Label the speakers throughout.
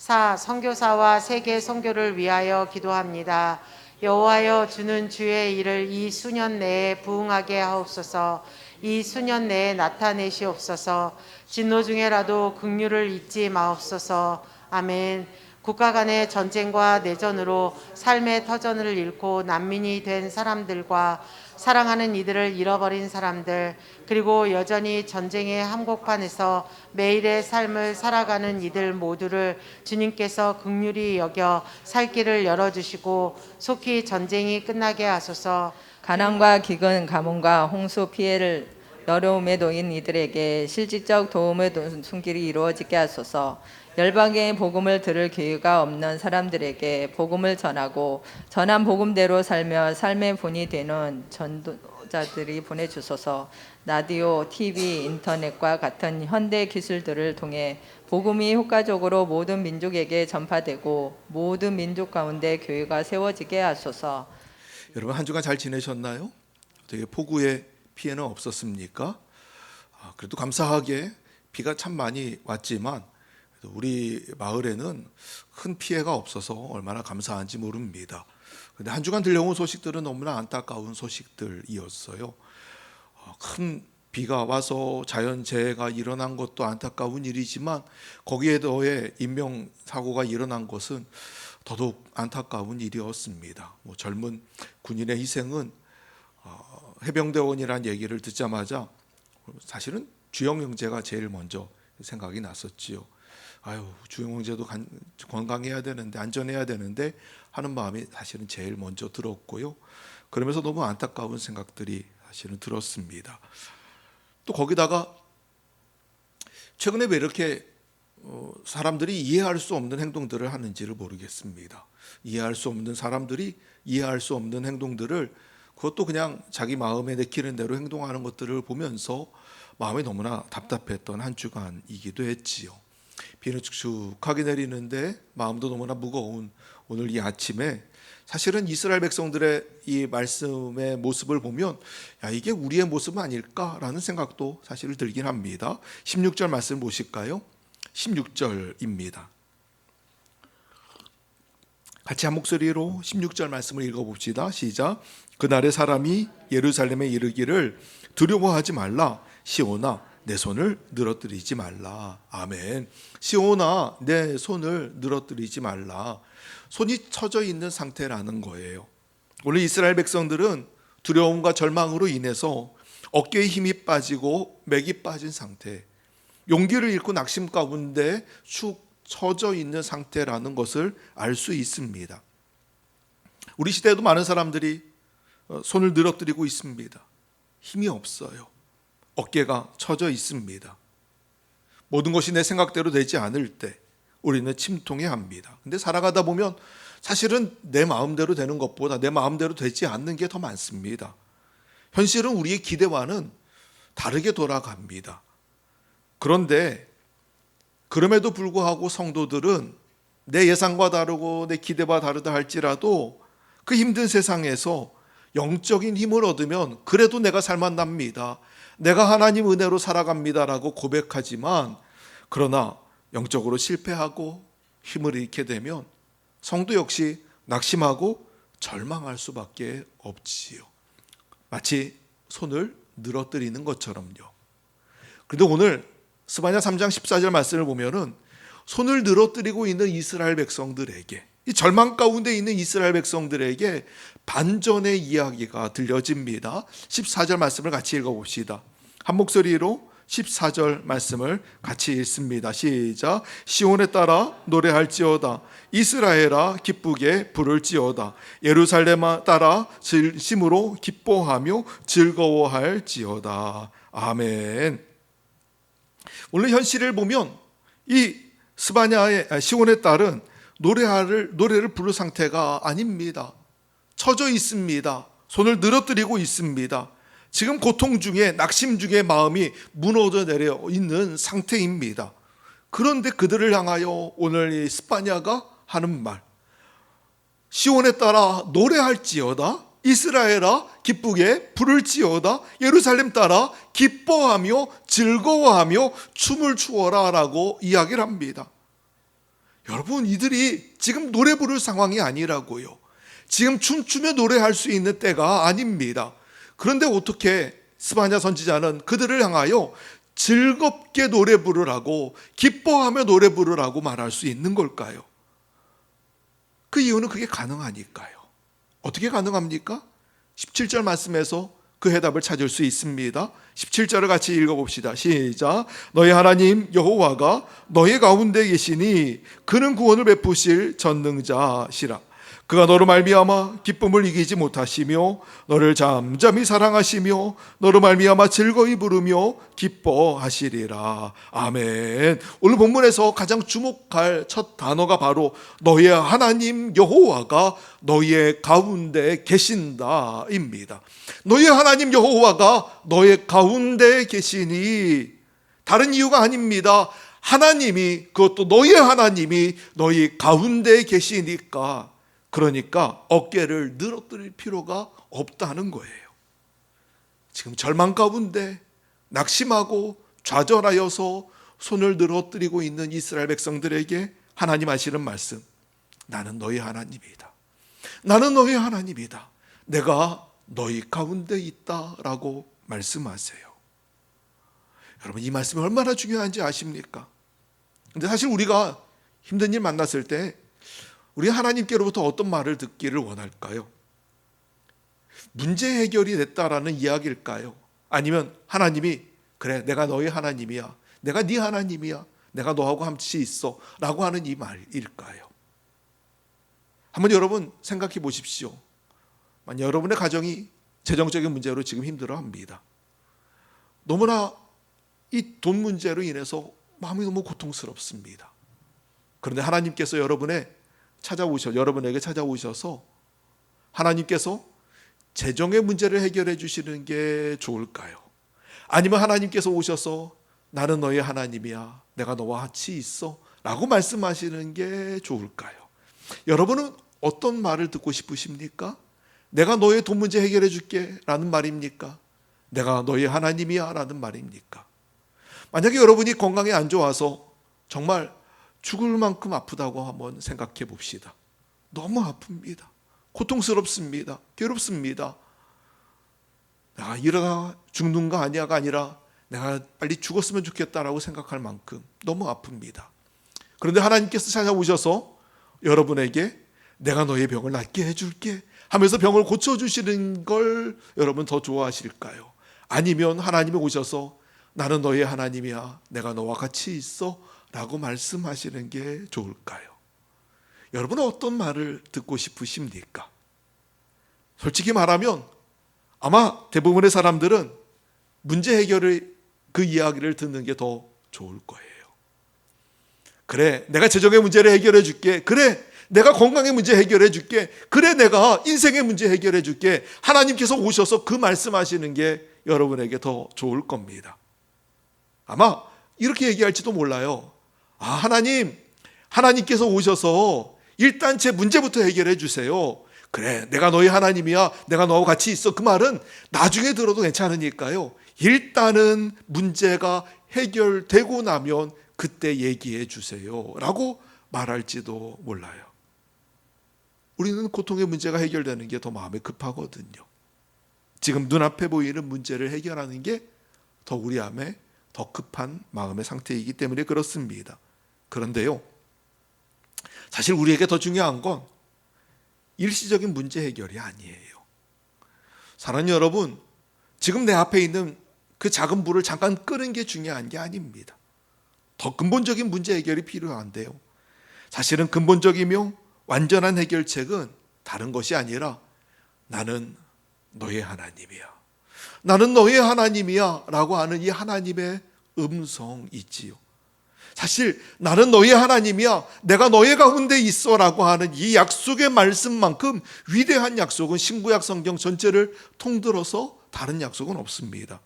Speaker 1: 4. 선교사와 세계 선교를 위하여 기도합니다. 여호와여, 주는 주의 일을 이 수년 내에 부응하게 하옵소서. 이 수년 내에 나타내시옵소서. 진노 중에라도 긍휼을 잊지 마옵소서. 아멘. 국가 간의 전쟁과 내전으로 삶의 터전을 잃고 난민이 된 사람들과 사랑하는 이들을 잃어버린 사람들, 그리고 여전히 전쟁의 한복판에서 매일의 삶을 살아가는 이들 모두를 주님께서 긍휼히 여겨 살 길을 열어주시고 속히 전쟁이 끝나게 하소서.
Speaker 2: 가난과 기근, 가뭄과 홍수 피해를 어려움에 놓인 이들에게 실질적 도움의 손길이 이루어지게 하소서. 열방의 복음을 들을 기회가 없는 사람들에게 복음을 전하고 전한 복음대로 살며 삶의 본이 되는 전도자들이 보내주소서. 라디오, TV, 인터넷과 같은 현대 기술들을 통해 복음이 효과적으로 모든 민족에게 전파되고 모든 민족 가운데 교회가 세워지게 하소서.
Speaker 3: 여러분 한 주간 잘 지내셨나요? 되게 폭우의 피해는 없었습니까? 그래도 감사하게 비가 참 많이 왔지만 우리 마을에는 큰 피해가 없어서 얼마나 감사한지 모릅니다. 근데 한 주간 들려온 소식들은 너무나 안타까운 소식들이었어요. 큰 비가 와서 자연재해가 일어난 것도 안타까운 일이지만 거기에 더해 인명사고가 일어난 것은 더더욱 안타까운 일이었습니다. 젊은 군인의 희생은 해병대원이라는 얘기를 듣자마자 사실은 주영 형제가 제일 먼저 생각이 났었지요. 주영 형제도 건강해야 되는데, 안전해야 되는데 하는 마음이 사실은 제일 먼저 들었고요. 그러면서 너무 안타까운 생각들이 사실은 들었습니다. 또 거기다가 최근에 왜 이렇게 사람들이 이해할 수 없는 행동들을 하는지를 모르겠습니다. 이해할 수 없는 사람들이 이해할 수 없는 행동들을, 그것도 그냥 자기 마음에 내키는 대로 행동하는 것들을 보면서 마음이 너무나 답답했던 한 주간이기도 했지요. 비는 축축하게 내리는데 마음도 너무나 무거운 오늘 이 아침에 사실은 이스라엘 백성들의 이 말씀의 모습을 보면 이게 우리의 모습은 아닐까라는 생각도 사실 들긴 합니다. 16절 말씀 보실까요? 16절입니다. 같이 한 목소리로 16절 말씀을 읽어봅시다. 시작. 그날의 사람이 예루살렘에 이르기를 두려워하지 말라. 시온아 내 손을 늘어뜨리지 말라. 아멘. 시온아 내 손을 늘어뜨리지 말라. 손이 처져 있는 상태라는 거예요. 오늘 이스라엘 백성들은 두려움과 절망으로 인해서 어깨에 힘이 빠지고 맥이 빠진 상태, 용기를 잃고 낙심 가운데 축 처져 있는 상태라는 것을 알 수 있습니다. 우리 시대에도 많은 사람들이 손을 늘어뜨리고 있습니다. 힘이 없어요. 어깨가 처져 있습니다. 모든 것이 내 생각대로 되지 않을 때 우리는 침통해 합니다. 근데 살아가다 보면 사실은 내 마음대로 되는 것보다 내 마음대로 되지 않는 게 더 많습니다. 현실은 우리의 기대와는 다르게 돌아갑니다. 그런데 그럼에도 불구하고 성도들은 내 예상과 다르고 내 기대와 다르다 할지라도 그 힘든 세상에서 영적인 힘을 얻으면 그래도 내가 살만납니다. 내가 하나님 은혜로 살아갑니다라고 고백하지만, 그러나 영적으로 실패하고 힘을 잃게 되면 성도 역시 낙심하고 절망할 수밖에 없지요. 마치 손을 늘어뜨리는 것처럼요. 그런데 오늘 스바냐 3장 14절 말씀을 보면은 손을 늘어뜨리고 있는 이스라엘 백성들에게, 이 절망 가운데 있는 이스라엘 백성들에게 반전의 이야기가 들려집니다. 14절 말씀을 같이 읽어봅시다. 한 목소리로 14절 말씀을 같이 읽습니다. 시작. 시온에 따라 노래할지어다. 이스라엘아 기쁘게 부를지어다. 예루살렘아 따라 진심으로 기뻐하며 즐거워할지어다. 아멘. 오늘 현실을 보면 이 스바냐의 시온의 딸은 노래를 부를 상태가 아닙니다. 처져 있습니다. 손을 늘어뜨리고 있습니다. 지금 고통 중에, 낙심 중에 마음이 무너져 내려 있는 상태입니다. 그런데 그들을 향하여 오늘 이 스바냐가 하는 말, 시온에 따라 노래할지어다. 이스라엘아 기쁘게 부를지어다. 예루살렘 따라 기뻐하며 즐거워하며 춤을 추어라 라고 이야기를 합니다. 여러분, 이들이 지금 노래 부를 상황이 아니라고요. 지금 춤추며 노래할 수 있는 때가 아닙니다. 그런데 어떻게 스바냐 선지자는 그들을 향하여 즐겁게 노래 부르라고, 기뻐하며 노래 부르라고 말할 수 있는 걸까요? 그 이유는 그게 가능하니까요. 어떻게 가능합니까? 17절 말씀에서 그 해답을 찾을 수 있습니다. 17절을 같이 읽어봅시다. 시작. 너희 하나님 여호와가 너희 가운데 계시니 그는 구원을 베푸실 전능자시라. 그가 너로 말미암아 기쁨을 이기지 못하시며 너를 잠잠히 사랑하시며 너로 말미암아 즐거이 부르며 기뻐하시리라. 아멘. 오늘 본문에서 가장 주목할 첫 단어가 바로 너희의 하나님 여호와가 너희의 가운데 계신다입니다. 너희의 하나님 여호와가 너희 가운데 계시니 다른 이유가 아닙니다. 하나님이, 그것도 너희의 하나님이 너희 가운데 계시니까, 그러니까 어깨를 늘어뜨릴 필요가 없다는 거예요. 지금 절망 가운데 낙심하고 좌절하여서 손을 늘어뜨리고 있는 이스라엘 백성들에게 하나님 하시는 말씀, 나는 너희 하나님이다. 나는 너희 하나님이다. 내가 너희 가운데 있다라고 말씀하세요. 여러분, 이 말씀이 얼마나 중요한지 아십니까? 근데 사실 우리가 힘든 일 만났을 때 우리 하나님께로부터 어떤 말을 듣기를 원할까요? 문제 해결이 됐다라는 이야기일까요? 아니면 하나님이 그래, 내가 너희 하나님이야, 내가 네 하나님이야, 내가 너하고 함께 있어 라고 하는 이 말일까요? 한번 여러분 생각해 보십시오. 만약 여러분의 가정이 재정적인 문제로 지금 힘들어합니다. 너무나 이 돈 문제로 인해서 마음이 너무 고통스럽습니다. 그런데 하나님께서 여러분에게 찾아오셔서 하나님께서 재정의 문제를 해결해 주시는 게 좋을까요? 아니면 하나님께서 오셔서 나는 너의 하나님이야, 내가 너와 같이 있어 라고 말씀하시는 게 좋을까요? 여러분은 어떤 말을 듣고 싶으십니까? 내가 너의 돈 문제 해결해 줄게 라는 말입니까? 내가 너의 하나님이야 라는 말입니까? 만약에 여러분이 건강이 안 좋아서 정말 죽을 만큼 아프다고 한번 생각해 봅시다. 너무 아픕니다. 고통스럽습니다. 괴롭습니다. 내가 이러다 죽는 거 아니야가 아니라 내가 빨리 죽었으면 좋겠다라고 생각할 만큼 너무 아픕니다. 그런데 하나님께서 찾아오셔서 여러분에게 내가 너의 병을 낫게 해줄게 하면서 병을 고쳐주시는 걸 여러분 더 좋아하실까요? 아니면 하나님이 오셔서 나는 너의 하나님이야, 내가 너와 같이 있어 라고 말씀하시는 게 좋을까요? 여러분은 어떤 말을 듣고 싶으십니까? 솔직히 말하면 아마 대부분의 사람들은 문제 해결의 그 이야기를 듣는 게 더 좋을 거예요. 그래, 내가 재정의 문제를 해결해 줄게. 그래, 내가 건강의 문제 해결해 줄게. 그래, 내가 인생의 문제 해결해 줄게. 하나님께서 오셔서 그 말씀하시는 게 여러분에게 더 좋을 겁니다. 아마 이렇게 얘기할지도 몰라요. 하나님께서 오셔서 일단 제 문제부터 해결해 주세요. 그래, 내가 너희 하나님이야, 내가 너와 같이 있어. 그 말은 나중에 들어도 괜찮으니까요, 일단은 문제가 해결되고 나면 그때 얘기해 주세요 라고 말할지도 몰라요. 우리는 고통의 문제가 해결되는 게 더 마음에 급하거든요. 지금 눈앞에 보이는 문제를 해결하는 게 더 우리 마음에 더 급한 마음의 상태이기 때문에 그렇습니다. 그런데요, 사실 우리에게 더 중요한 건 일시적인 문제 해결이 아니에요. 사랑하는 여러분, 지금 내 앞에 있는 그 작은 불을 잠깐 끄는 게 중요한 게 아닙니다. 더 근본적인 문제 해결이 필요한데요, 사실은 근본적이며 완전한 해결책은 다른 것이 아니라 나는 너의 하나님이야, 나는 너의 하나님이야 라고 하는 이 하나님의 음성이지요. 사실 나는 너의 하나님이야, 내가 너의 가운데 있어 라고 하는 이 약속의 말씀만큼 위대한 약속은 신구약 성경 전체를 통틀어서 다른 약속은 없습니다.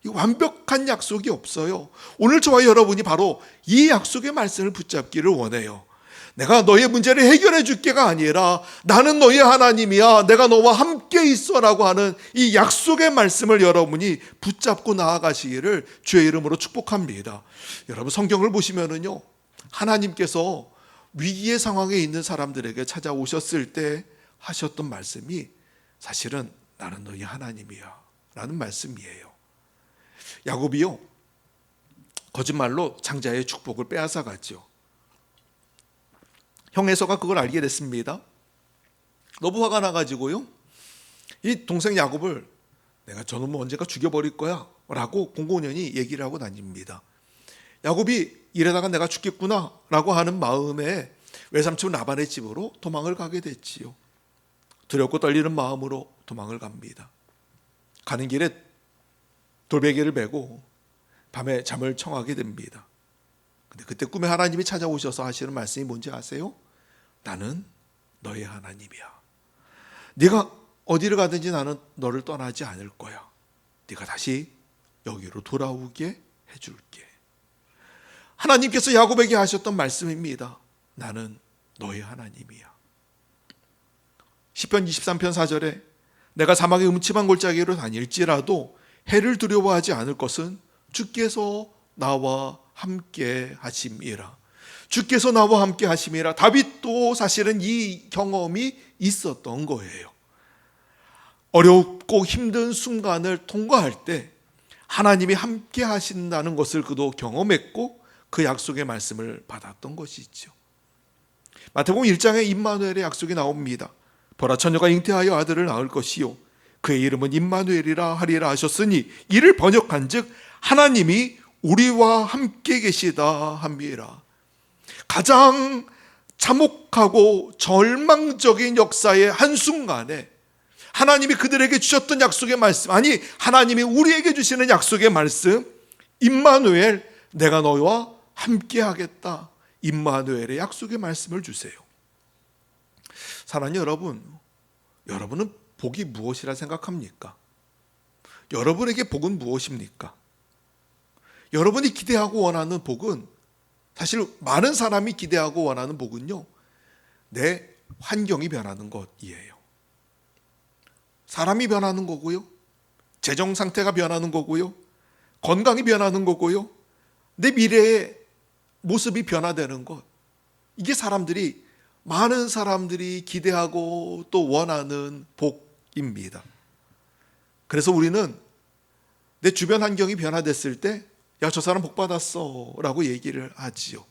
Speaker 3: 이 완벽한 약속이 없어요. 오늘 저와 여러분이 바로 이 약속의 말씀을 붙잡기를 원해요. 내가 너의 문제를 해결해 줄게가 아니라 나는 너의 하나님이야, 내가 너와 함께 있어 라고 하는 이 약속의 말씀을 여러분이 붙잡고 나아가시기를 주의 이름으로 축복합니다. 여러분, 성경을 보시면은요, 하나님께서 위기의 상황에 있는 사람들에게 찾아오셨을 때 하셨던 말씀이 사실은 나는 너희 하나님이야 라는 말씀이에요. 야곱이요, 거짓말로 장자의 축복을 빼앗아 갔죠. 형 에서가 그걸 알게 됐습니다. 너무 화가 나가지고요, 이 동생 야곱을 내가 저놈 언젠가 죽여버릴 거야 라고 공공연히 얘기를 하고 다닙니다. 야곱이 이러다가 내가 죽겠구나 라고 하는 마음에 외삼촌 라반의 집으로 도망을 가게 됐지요. 두렵고 떨리는 마음으로 도망을 갑니다. 가는 길에 돌베개를 메고 밤에 잠을 청하게 됩니다. 근데 그때 꿈에 하나님이 찾아오셔서 하시는 말씀이 뭔지 아세요? 나는 너의 하나님이야. 네가 어디를 가든지 나는 너를 떠나지 않을 거야. 네가 다시 여기로 돌아오게 해줄게. 하나님께서 야곱에게 하셨던 말씀입니다. 나는 너의 하나님이야. 시편 23편 4절에 내가 사막의 음침한 골짜기로 다닐지라도 해를 두려워하지 않을 것은 주께서 나와 함께 하심이라. 주께서 나와 함께 하심이라. 다윗도 사실은 이 경험이 있었던 거예요. 어렵고 힘든 순간을 통과할 때 하나님이 함께 하신다는 것을 그도 경험했고 그 약속의 말씀을 받았던 것이죠. 마태복음 1장에 임마누엘의 약속이 나옵니다. 보라, 처녀가 잉태하여 아들을 낳을 것이요 그의 이름은 임마누엘이라 하리라 하셨으니 이를 번역한즉 하나님이 우리와 함께 계시다 함이라. 가장 참혹하고 절망적인 역사의 한순간에 하나님이 그들에게 주셨던 약속의 말씀, 아니 하나님이 우리에게 주시는 약속의 말씀, 임마누엘, 내가 너와 함께 하겠다. 임마누엘의 약속의 말씀을 주세요. 사랑하는 여러분, 여러분은 복이 무엇이라 생각합니까? 여러분에게 복은 무엇입니까? 여러분이 기대하고 원하는 복은, 사실 많은 사람이 기대하고 원하는 복은요, 내 환경이 변하는 것이에요. 사람이 변하는 거고요, 재정 상태가 변하는 거고요, 건강이 변하는 거고요, 내 미래의 모습이 변화되는 것. 이게 많은 사람들이 기대하고 또 원하는 복입니다. 그래서 우리는 내 주변 환경이 변화됐을 때, 야, 저 사람 복 받았어 라고 얘기를 하지요.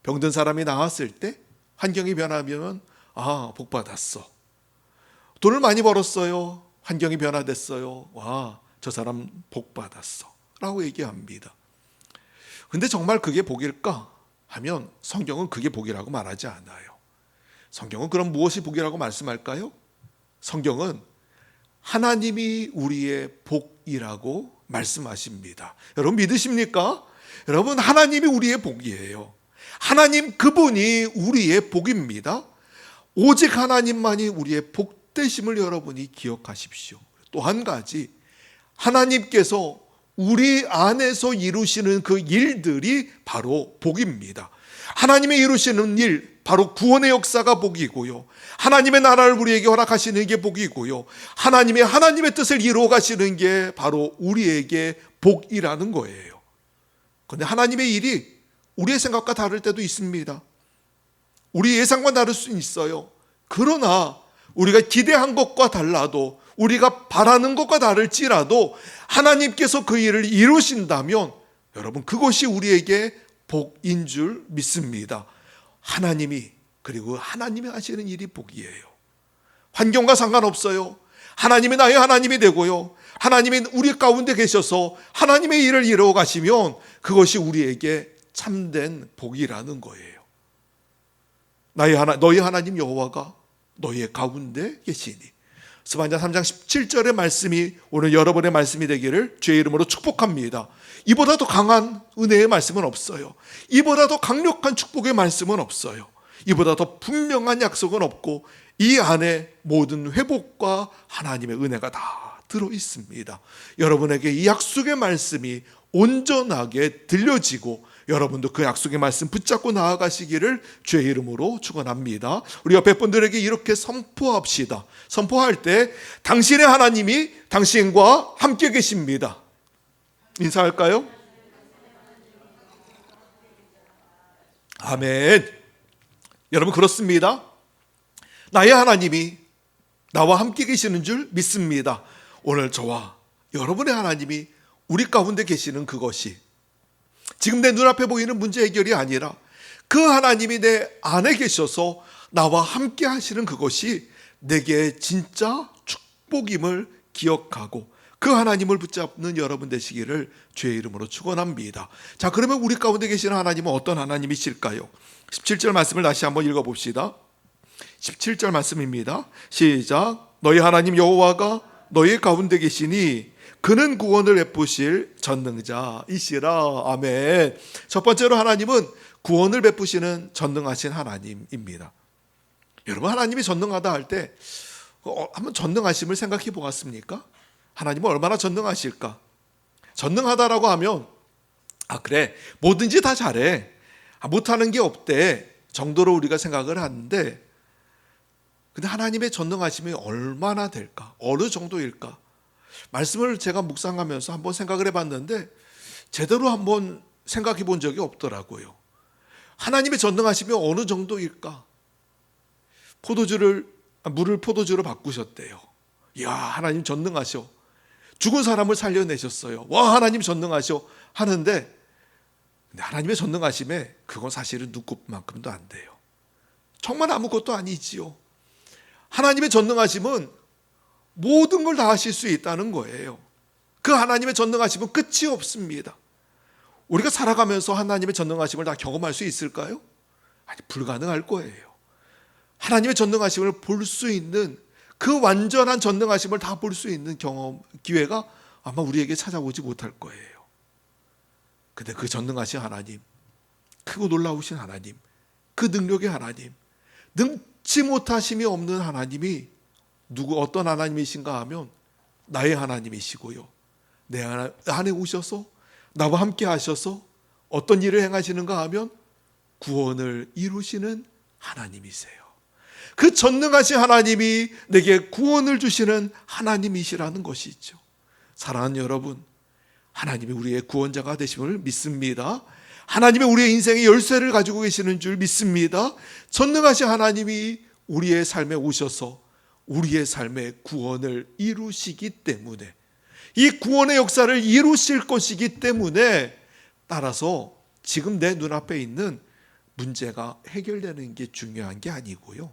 Speaker 3: 병든 사람이 나았을 때 환경이 변하면, 아, 복 받았어. 돈을 많이 벌었어요. 환경이 변화됐어요. 와, 저 사람 복 받았어 라고 얘기합니다. 근데 정말 그게 복일까 하면 성경은 그게 복이라고 말하지 않아요. 성경은 그럼 무엇이 복이라고 말씀할까요? 성경은 하나님이 우리의 복이라고 말씀하십니다. 여러분 믿으십니까? 여러분, 하나님이 우리의 복이에요. 하나님 그분이 우리의 복입니다. 오직 하나님만이 우리의 복되심을 여러분이 기억하십시오. 또 한 가지, 하나님께서 우리 안에서 이루시는 그 일들이 바로 복입니다. 하나님의 이루시는 일, 바로 구원의 역사가 복이고요, 하나님의 나라를 우리에게 허락하시는 게 복이고요, 하나님의 뜻을 이루어 가시는 게 바로 우리에게 복이라는 거예요. 그런데 하나님의 일이 우리의 생각과 다를 때도 있습니다. 우리 예상과 다를 수 있어요. 그러나 우리가 기대한 것과 달라도, 우리가 바라는 것과 다를지라도 하나님께서 그 일을 이루신다면 여러분, 그것이 우리에게 복인 줄 믿습니다. 그리고 하나님이 하시는 일이 복이에요. 환경과 상관없어요. 하나님이 나의 하나님이 되고요, 하나님이 우리 가운데 계셔서 하나님의 일을 이루어 가시면 그것이 우리에게 참된 복이라는 거예요. 너희 하나님 여호와가 너희의 가운데 계시니. 스바냐 3장 17절의 말씀이 오늘 여러분의 말씀이 되기를 주의 이름으로 축복합니다. 이보다 더 강한 은혜의 말씀은 없어요. 이보다 더 강력한 축복의 말씀은 없어요. 이보다 더 분명한 약속은 없고, 이 안에 모든 회복과 하나님의 은혜가 다 들어 있습니다. 여러분에게 이 약속의 말씀이 온전하게 들려지고 여러분도 그 약속의 말씀 붙잡고 나아가시기를 주의 이름으로 축원합니다. 우리 옆에 분들에게 이렇게 선포합시다. 선포할 때 당신의 하나님이 당신과 함께 계십니다. 인사할까요? 아멘. 여러분 그렇습니다. 나의 하나님이 나와 함께 계시는 줄 믿습니다. 오늘 저와 여러분의 하나님이 우리 가운데 계시는 그것이 지금 내 눈앞에 보이는 문제 해결이 아니라 그 하나님이 내 안에 계셔서 나와 함께 하시는 그것이 내게 진짜 축복임을 기억하고 그 하나님을 붙잡는 여러분 되시기를 주의 이름으로 축원합니다. 자, 그러면 우리 가운데 계시는 하나님은 어떤 하나님이실까요? 17절 말씀을 다시 한번 읽어봅시다. 17절 말씀입니다. 시작. 너희 하나님 여호와가 너희 가운데 계시니 그는 구원을 베푸실 전능자이시라. 아멘. 첫 번째로 하나님은 구원을 베푸시는 전능하신 하나님입니다. 여러분, 하나님이 전능하다 할 때 한번 전능하심을 생각해 보았습니까? 하나님은 얼마나 전능하실까? 전능하다라고 하면 그래, 뭐든지 다 잘해, 못하는 게 없대 정도로 우리가 생각을 하는데, 근데 하나님의 전능하심이 얼마나 될까? 어느 정도일까? 말씀을 제가 묵상하면서 한번 생각을 해봤는데 제대로 한번 생각해 본 적이 없더라고요. 하나님의 전능하심이 어느 정도일까? 물을 포도주로 바꾸셨대요. 이야, 하나님 전능하셔. 죽은 사람을 살려내셨어요. 와, 하나님 전능하셔 하는데, 근데 하나님의 전능하심에 그건 사실은 눈곱만큼도 안 돼요. 정말 아무것도 아니지요. 하나님의 전능하심은 모든 걸 다 하실 수 있다는 거예요. 그 하나님의 전능하심은 끝이 없습니다. 우리가 살아가면서 하나님의 전능하심을 다 경험할 수 있을까요? 아니, 불가능할 거예요. 하나님의 전능하심을 볼 수 있는, 그 완전한 전능하심을 다 볼 수 있는 경험, 기회가 아마 우리에게 찾아오지 못할 거예요. 근데 그 전능하신 하나님, 크고 놀라우신 하나님, 그 능력의 하나님, 능치 못하심이 없는 하나님이 어떤 하나님이신가 하면 나의 하나님이시고요, 내 안에 오셔서 나와 함께 하셔서 어떤 일을 행하시는가 하면 구원을 이루시는 하나님이세요. 그 전능하신 하나님이 내게 구원을 주시는 하나님이시라는 것이죠. 사랑하는 여러분, 하나님이 우리의 구원자가 되심을 믿습니다. 하나님이 우리의 인생의 열쇠를 가지고 계시는 줄 믿습니다. 전능하신 하나님이 우리의 삶에 오셔서 우리의 삶의 구원을 이루시기 때문에, 이 구원의 역사를 이루실 것이기 때문에, 따라서 지금 내 눈앞에 있는 문제가 해결되는 게 중요한 게 아니고요,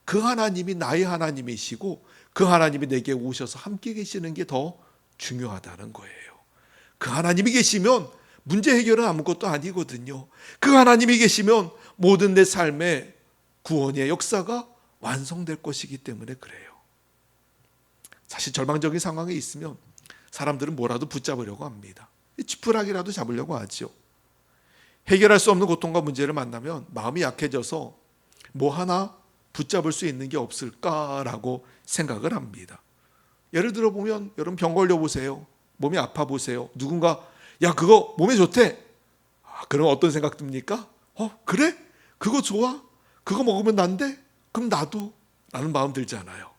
Speaker 3: 그 하나님이 나의 하나님이시고 그 하나님이 내게 오셔서 함께 계시는 게 더 중요하다는 거예요. 그 하나님이 계시면 문제 해결은 아무것도 아니거든요. 그 하나님이 계시면 모든 내 삶의 구원의 역사가 완성될 것이기 때문에 그래요. 사실 절망적인 상황에 있으면 사람들은 뭐라도 붙잡으려고 합니다. 지푸라기라도 잡으려고 하죠. 해결할 수 없는 고통과 문제를 만나면 마음이 약해져서 뭐 하나 붙잡을 수 있는 게 없을까라고 생각을 합니다. 예를 들어 보면, 여러분 병 걸려 보세요. 몸이 아파 보세요. 누군가 야, 그거 몸에 좋대. 그럼 어떤 생각 듭니까? 그래? 그거 좋아? 그거 먹으면 난데? 그럼 나도? 라는 마음 들잖아요.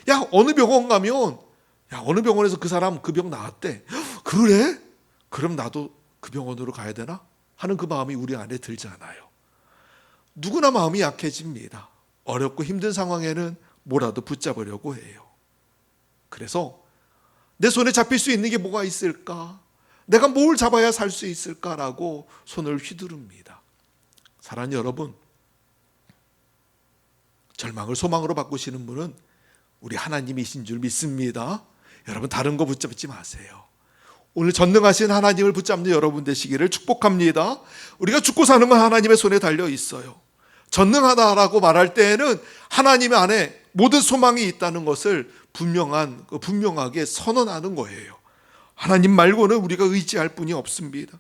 Speaker 3: 야, 어느 병원 가면, 야, 어느 병원에서 그 사람 그 병 나았대. 그래? 그럼 나도 그 병원으로 가야 되나? 하는 그 마음이 우리 안에 들잖아요. 누구나 마음이 약해집니다. 어렵고 힘든 상황에는 뭐라도 붙잡으려고 해요. 그래서 내 손에 잡힐 수 있는 게 뭐가 있을까? 내가 뭘 잡아야 살 수 있을까라고 손을 휘두릅니다. 사랑하는 여러분, 절망을 소망으로 바꾸시는 분은 우리 하나님이신 줄 믿습니다. 여러분, 다른 거 붙잡지 마세요. 오늘 전능하신 하나님을 붙잡는 여러분 되시기를 축복합니다. 우리가 죽고 사는 건 하나님의 손에 달려 있어요. 전능하다라고 말할 때에는 하나님 안에 모든 소망이 있다는 것을 분명하게 선언하는 거예요. 하나님 말고는 우리가 의지할 분이 없습니다.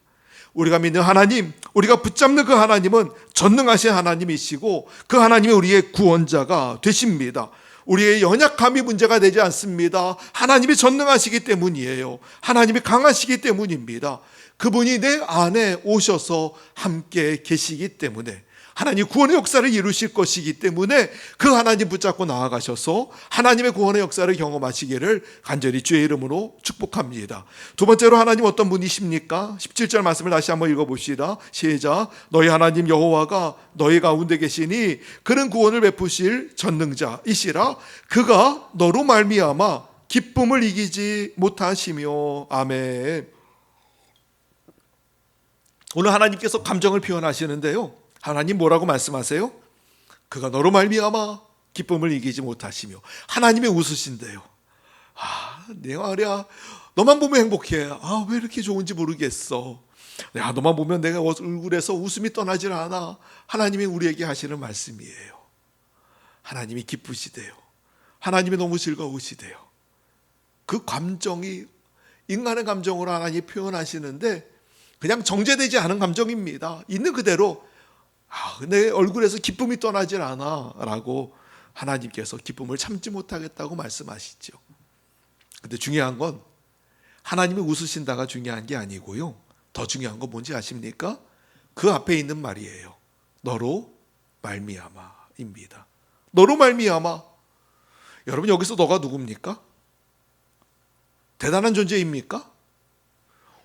Speaker 3: 우리가 믿는 하나님, 우리가 붙잡는 그 하나님은 전능하신 하나님이시고 그 하나님이 우리의 구원자가 되십니다. 우리의 연약함이 문제가 되지 않습니다. 하나님이 전능하시기 때문이에요. 하나님이 강하시기 때문입니다. 그분이 내 안에 오셔서 함께 계시기 때문에, 하나님 구원의 역사를 이루실 것이기 때문에 그 하나님 붙잡고 나아가셔서 하나님의 구원의 역사를 경험하시기를 간절히 주의 이름으로 축복합니다. 두 번째로 하나님 어떤 분이십니까? 17절 말씀을 다시 한번 읽어봅시다. 시작. 너희 하나님 여호와가 너희 가운데 계시니 그는 구원을 베푸실 전능자이시라. 그가 너로 말미암아 기쁨을 이기지 못하시며. 아멘. 오늘 하나님께서 감정을 표현하시는데요, 하나님 뭐라고 말씀하세요? 그가 너로 말미암아 기쁨을 이기지 못하시며. 하나님이 웃으신대요. 내 말이야, 너만 보면 행복해. 왜 이렇게 좋은지 모르겠어. 야, 너만 보면 내가 얼굴에서 웃음이 떠나질 않아. 하나님이 우리에게 하시는 말씀이에요. 하나님이 기쁘시대요. 하나님이 너무 즐거우시대요. 그 감정이 인간의 감정으로 하나님이 표현하시는데 그냥 정제되지 않은 감정입니다. 있는 그대로 내 얼굴에서 기쁨이 떠나질 않아 라고 하나님께서 기쁨을 참지 못하겠다고 말씀하시죠. 근데 중요한 건 하나님이 웃으신다가 중요한 게 아니고요, 더 중요한 건 뭔지 아십니까? 그 앞에 있는 말이에요. 너로 말미암아입니다. 너로 말미암아. 여러분, 여기서 너가 누굽니까? 대단한 존재입니까?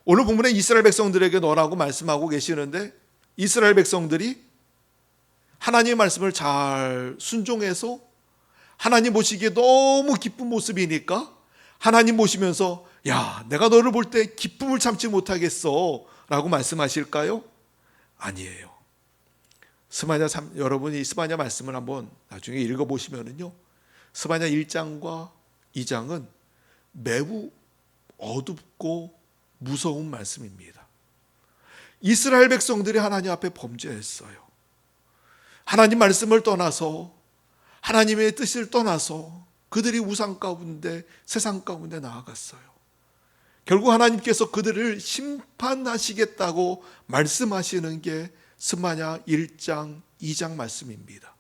Speaker 3: 오늘 본문에 이스라엘 백성들에게 너라고 말씀하고 계시는데, 이스라엘 백성들이 하나님의 말씀을 잘 순종해서 하나님 보시기에 너무 기쁜 모습이니까 하나님 보시면서 야, 내가 너를 볼 때 기쁨을 참지 못하겠어 라고 말씀하실까요? 아니에요. 여러분이 스바냐 말씀을 한번 나중에 읽어보시면은요, 스바냐 1장과 2장은 매우 어둡고 무서운 말씀입니다. 이스라엘 백성들이 하나님 앞에 범죄했어요. 하나님 말씀을 떠나서, 하나님의 뜻을 떠나서 그들이 우상 가운데, 세상 가운데 나아갔어요. 결국 하나님께서 그들을 심판하시겠다고 말씀하시는 게 스마냐 1장, 2장 말씀입니다.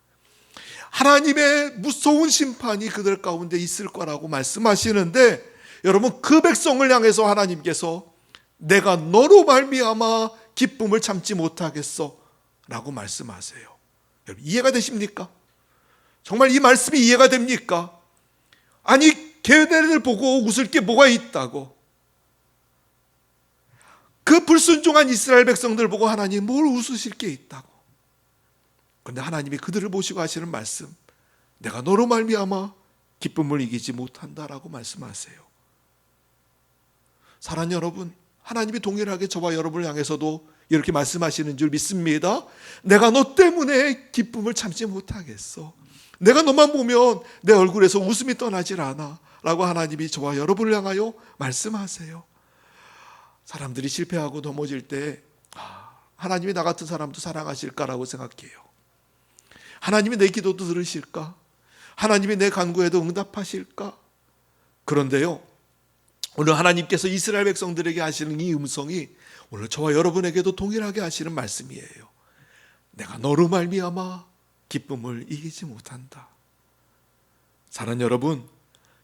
Speaker 3: 하나님의 무서운 심판이 그들 가운데 있을 거라고 말씀하시는데, 여러분, 그 백성을 향해서 하나님께서 내가 너로 말미암아 기쁨을 참지 못하겠어 라고 말씀하세요. 여러분, 이해가 되십니까? 정말 이 말씀이 이해가 됩니까? 아니, 걔네를 보고 웃을 게 뭐가 있다고? 그 불순종한 이스라엘 백성들 보고 하나님 뭘 웃으실 게 있다고? 그런데 하나님이 그들을 보시고 하시는 말씀, 내가 너로 말미암아 기쁨을 이기지 못한다라고 말씀하세요. 사랑하는 여러분, 하나님이 동일하게 저와 여러분을 향해서도 이렇게 말씀하시는 줄 믿습니다. 내가 너 때문에 기쁨을 참지 못하겠어. 내가 너만 보면 내 얼굴에서 웃음이 떠나질 않아 라고 하나님이 저와 여러분을 향하여 말씀하세요. 사람들이 실패하고 넘어질 때 하나님이 나 같은 사람도 사랑하실까라고 생각해요. 하나님이 내 기도도 들으실까? 하나님이 내 간구에도 응답하실까? 그런데요, 오늘 하나님께서 이스라엘 백성들에게 하시는 이 음성이 오늘 저와 여러분에게도 동일하게 하시는 말씀이에요. 내가 너로 말미암아 기쁨을 이기지 못한다. 사랑하는 여러분,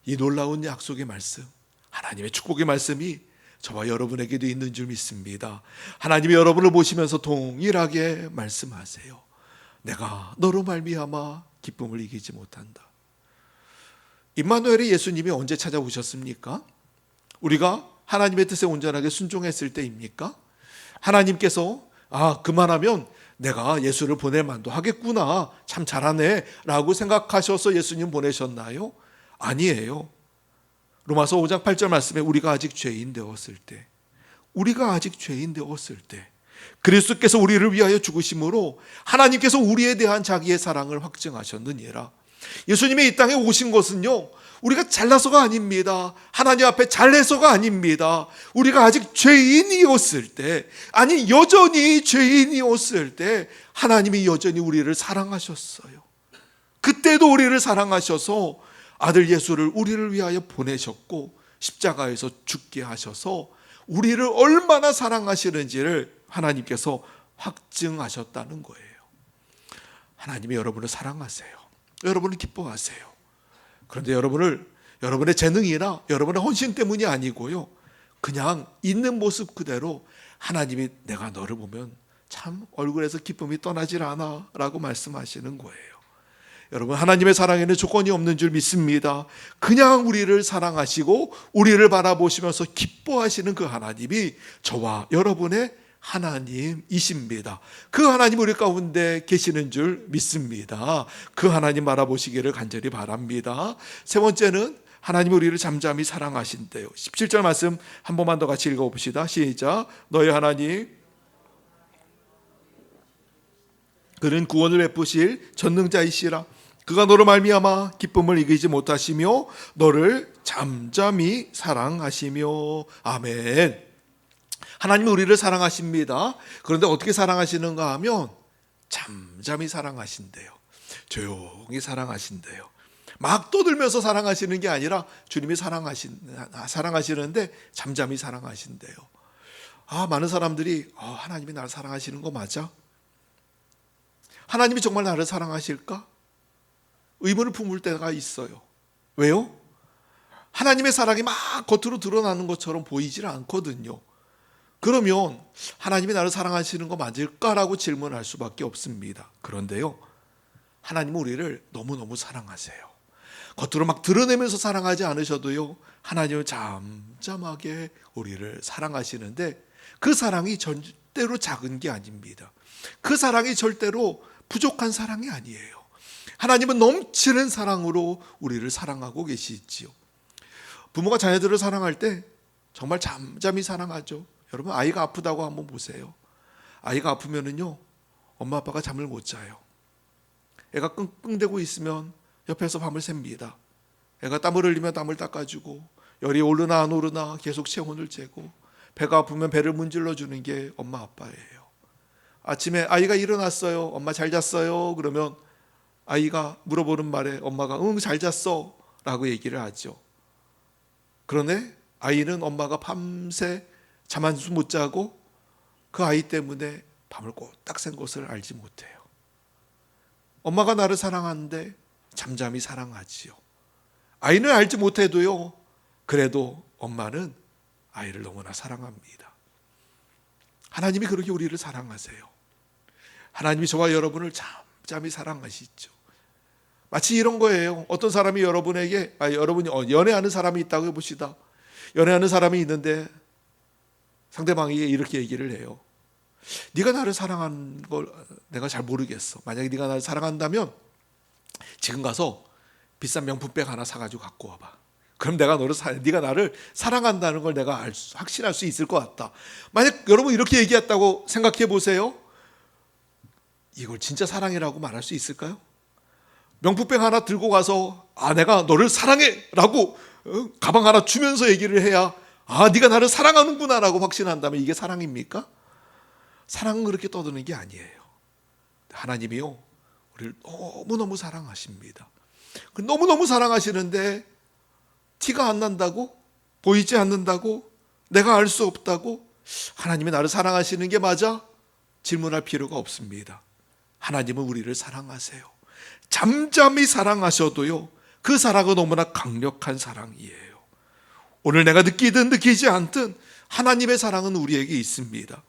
Speaker 3: 이 놀라운 약속의 말씀, 하나님의 축복의 말씀이 저와 여러분에게도 있는 줄 믿습니다. 하나님이 여러분을 보시면서 동일하게 말씀하세요. 내가 너로 말미암아 기쁨을 이기지 못한다. 임마누엘의 예수님이 언제 찾아오셨습니까? 우리가 하나님의 뜻에 온전하게 순종했을 때입니까? 하나님께서 그만하면 내가 예수를 보낼 만도 하겠구나, 참 잘하네 라고 생각하셔서 예수님 보내셨나요? 아니에요. 로마서 5장 8절 말씀에 우리가 아직 죄인 되었을 때, 그리스도께서 우리를 위하여 죽으심으로 하나님께서 우리에 대한 자기의 사랑을 확증하셨느니라. 예수님이 이 땅에 오신 것은요, 우리가 잘나서가 아닙니다. 하나님 앞에 잘해서가 아닙니다. 우리가 아직 죄인이었을 때, 여전히 죄인이었을 때 하나님이 여전히 우리를 사랑하셨어요. 그때도 우리를 사랑하셔서 아들 예수를 우리를 위하여 보내셨고 십자가에서 죽게 하셔서 우리를 얼마나 사랑하시는지를 하나님께서 확증하셨다는 거예요. 하나님이 여러분을 사랑하세요. 여러분을 기뻐하세요. 그런데 여러분의 재능이나 여러분의 헌신 때문이 아니고요, 그냥 있는 모습 그대로 하나님이 내가 너를 보면 참 얼굴에서 기쁨이 떠나질 않아 라고 말씀하시는 거예요. 여러분, 하나님의 사랑에는 조건이 없는 줄 믿습니다. 그냥 우리를 사랑하시고 우리를 바라보시면서 기뻐하시는 그 하나님이 저와 여러분의 하나님이십니다. 그 하나님 우리 가운데 계시는 줄 믿습니다. 그 하나님 바라보시기를 간절히 바랍니다. 세 번째는 하나님 우리를 잠잠히 사랑하신대요. 17절 말씀 한 번만 더 같이 읽어봅시다. 시작. 너희 하나님 그는 구원을 베푸실 전능자이시라. 그가 너로 말미암아 기쁨을 이기지 못하시며 너를 잠잠히 사랑하시며. 아멘. 하나님은 우리를 사랑하십니다. 그런데 어떻게 사랑하시는가 하면 잠잠히 사랑하신대요. 조용히 사랑하신대요. 막 떠들면서 사랑하시는 게 아니라 주님이 사랑하시는데 잠잠히 사랑하신대요. 많은 사람들이 하나님이 나를 사랑하시는 거 맞아? 하나님이 정말 나를 사랑하실까? 의문을 품을 때가 있어요. 왜요? 하나님의 사랑이 막 겉으로 드러나는 것처럼 보이질 않거든요. 그러면 하나님이 나를 사랑하시는 거 맞을까라고 질문할 수밖에 없습니다. 그런데요, 하나님은 우리를 너무너무 사랑하세요. 겉으로 막 드러내면서 사랑하지 않으셔도요, 하나님은 잠잠하게 우리를 사랑하시는데 그 사랑이 절대로 작은 게 아닙니다. 그 사랑이 절대로 부족한 사랑이 아니에요. 하나님은 넘치는 사랑으로 우리를 사랑하고 계시지요. 부모가 자녀들을 사랑할 때 정말 잠잠히 사랑하죠. 여러분, 아이가 아프다고 한번 보세요. 아이가 아프면은요, 엄마 아빠가 잠을 못 자요. 애가 끙끙대고 있으면 옆에서 밤을 샙니다. 애가 땀을 흘리면 땀을 닦아주고, 열이 오르나 안 오르나 계속 체온을 재고, 배가 아프면 배를 문질러 주는 게 엄마 아빠예요. 아침에 아이가 일어났어요. 엄마 잘 잤어요? 그러면 아이가 물어보는 말에 엄마가 응 잘 잤어 라고 얘기를 하죠. 그런데 아이는 엄마가 밤새 잠 한숨 못 자고 그 아이 때문에 밤을 꼬딱 샌 것을 알지 못해요. 엄마가 나를 사랑하는데 잠잠히 사랑하지요. 아이는 알지 못해도요, 그래도 엄마는 아이를 너무나 사랑합니다. 하나님이 그렇게 우리를 사랑하세요. 하나님이 저와 여러분을 잠잠히 사랑하시죠. 마치 이런 거예요. 어떤 사람이 여러분에게 여러분이 연애하는 사람이 있다고 해봅시다. 연애하는 사람이 있는데 상대방이 이렇게 얘기를 해요. 네가 나를 사랑하는 걸 내가 잘 모르겠어. 만약에 네가 나를 사랑한다면 지금 가서 비싼 명품백 하나 사가지고 갖고 와봐. 그럼 내가 네가 나를 사랑한다는 걸 내가 확신할 수 있을 것 같다. 만약 여러분 이렇게 얘기했다고 생각해 보세요. 이걸 진짜 사랑이라고 말할 수 있을까요? 명품백 하나 들고 가서 내가 너를 사랑해 라고 가방 하나 주면서 얘기를 해야 네가 나를 사랑하는구나 라고 확신한다면 이게 사랑입니까? 사랑은 그렇게 떠드는 게 아니에요. 하나님이요, 우리를 너무너무 사랑하십니다. 너무너무 사랑하시는데 티가 안 난다고? 보이지 않는다고? 내가 알 수 없다고? 하나님이 나를 사랑하시는 게 맞아? 질문할 필요가 없습니다. 하나님은 우리를 사랑하세요. 잠잠히 사랑하셔도요, 그 사랑은 너무나 강력한 사랑이에요. 오늘 내가 느끼든 느끼지 않든 하나님의 사랑은 우리에게 있습니다.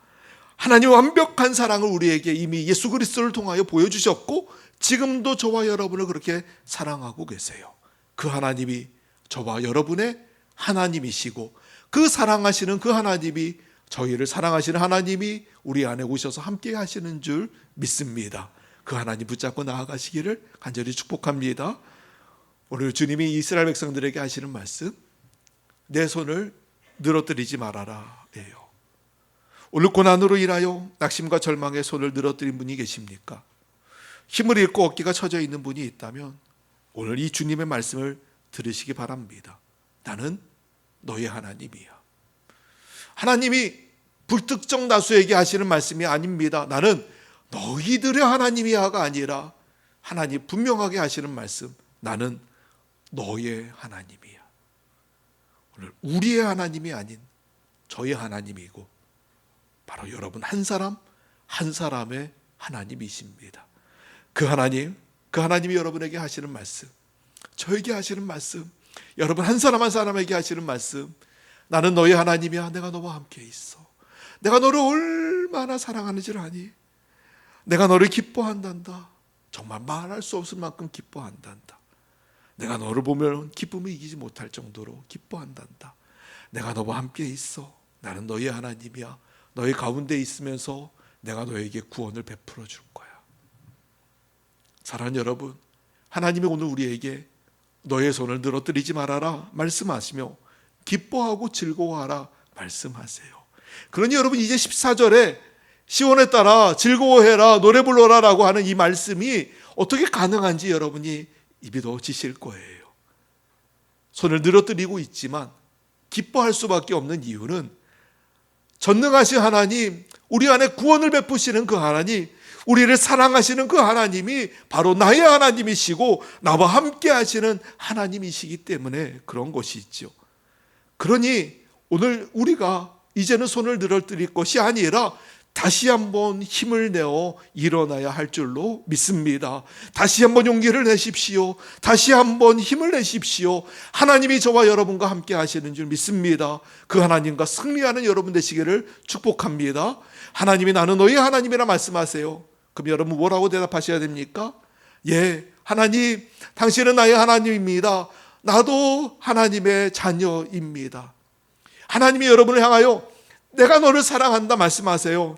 Speaker 3: 하나님 완벽한 사랑을 우리에게 이미 예수 그리스도를 통하여 보여주셨고 지금도 저와 여러분을 그렇게 사랑하고 계세요. 그 하나님이 저와 여러분의 하나님이시고 그 사랑하시는 그 하나님이 저희를 사랑하시는 하나님이 우리 안에 오셔서 함께 하시는 줄 믿습니다. 그 하나님 붙잡고 나아가시기를 간절히 축복합니다. 오늘 주님이 이스라엘 백성들에게 하시는 말씀, 내 손을 늘어뜨리지 말아라 예요. 오늘 고난으로 인하여 낙심과 절망의 손을 늘어뜨린 분이 계십니까? 힘을 잃고 어깨가 처져 있는 분이 있다면 오늘 이 주님의 말씀을 들으시기 바랍니다. 나는 너의 하나님이야. 하나님이 불특정 다수에게 하시는 말씀이 아닙니다. 나는 너희들의 하나님이야가 아니라 하나님 분명하게 하시는 말씀, 나는 너의 하나님이야. 오늘 우리의 하나님이 아닌 저의 하나님이고 바로 여러분 한 사람 한 사람의 하나님이십니다. 그 하나님이 여러분에게 하시는 말씀, 저에게 하시는 말씀, 여러분 한 사람 한 사람에게 하시는 말씀, 나는 너의 하나님이야. 내가 너와 함께 있어. 내가 너를 얼마나 사랑하는지를 아니? 내가 너를 기뻐한단다. 정말 말할 수 없을 만큼 기뻐한단다. 내가 너를 보면 기쁨을 이기지 못할 정도로 기뻐한단다. 내가 너와 함께 있어. 나는 너의 하나님이야. 너의 가운데 있으면서 내가 너에게 구원을 베풀어 줄 거야. 사랑하는 여러분, 하나님이 오늘 우리에게 너의 손을 늘어뜨리지 말아라 말씀하시며 기뻐하고 즐거워하라 말씀하세요. 그러니 여러분, 이제 14절에 시온에 따라 즐거워해라 노래 불러라 라고 하는 이 말씀이 어떻게 가능한지 여러분이 입이 더지실 거예요. 손을 늘어뜨리고 있지만 기뻐할 수밖에 없는 이유는 전능하신 하나님, 우리 안에 구원을 베푸시는 그 하나님, 우리를 사랑하시는 그 하나님이 바로 나의 하나님이시고 나와 함께 하시는 하나님이시기 때문에 그런 것이 있죠. 그러니 오늘 우리가 이제는 손을 늘어뜨릴 것이 아니라 다시 한번 힘을 내어 일어나야 할 줄로 믿습니다. 다시 한번 용기를 내십시오. 다시 한번 힘을 내십시오. 하나님이 저와 여러분과 함께 하시는 줄 믿습니다. 그 하나님과 승리하는 여러분 되시기를 축복합니다. 하나님이 나는 너희 하나님이라 말씀하세요. 그럼 여러분 뭐라고 대답하셔야 됩니까? 예, 하나님, 당신은 나의 하나님입니다. 나도 하나님의 자녀입니다. 하나님이 여러분을 향하여 내가 너를 사랑한다 말씀하세요.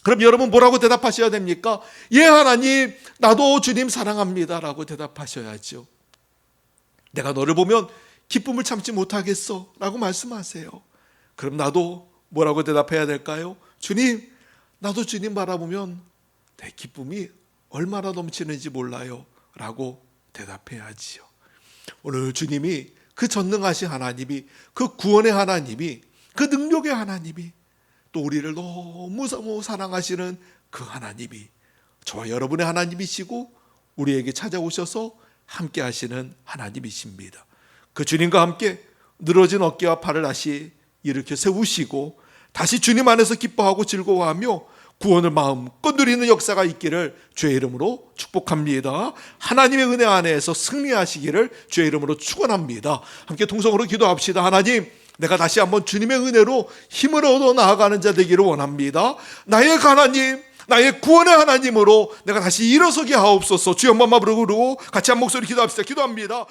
Speaker 3: 그럼 여러분 뭐라고 대답하셔야 됩니까? 예, 하나님, 나도 주님 사랑합니다 라고 대답하셔야죠. 내가 너를 보면 기쁨을 참지 못하겠어 라고 말씀하세요. 그럼 나도 뭐라고 대답해야 될까요? 주님, 나도 주님 바라보면 내 기쁨이 얼마나 넘치는지 몰라요 라고 대답해야지요. 오늘 주님이, 그 전능하신 하나님이, 그 구원의 하나님이, 그 능력의 하나님이, 또 우리를 너무 사랑하시는 그 하나님이 저와 여러분의 하나님이시고 우리에게 찾아오셔서 함께 하시는 하나님이십니다. 그 주님과 함께 늘어진 어깨와 팔을 다시 일으켜 세우시고 다시 주님 안에서 기뻐하고 즐거워하며 구원을 마음껏 누리는 역사가 있기를 주의 이름으로 축복합니다. 하나님의 은혜 안에서 승리하시기를 주의 이름으로 축원합니다. 함께 통성으로 기도합시다. 하나님, 내가 다시 한번 주님의 은혜로 힘을 얻어 나아가는 자 되기를 원합니다. 나의 하나님, 나의 구원의 하나님으로 내가 다시 일어서게 하옵소서. 주여 한번 부르고 같이 한 목소리 기도합시다. 기도합니다.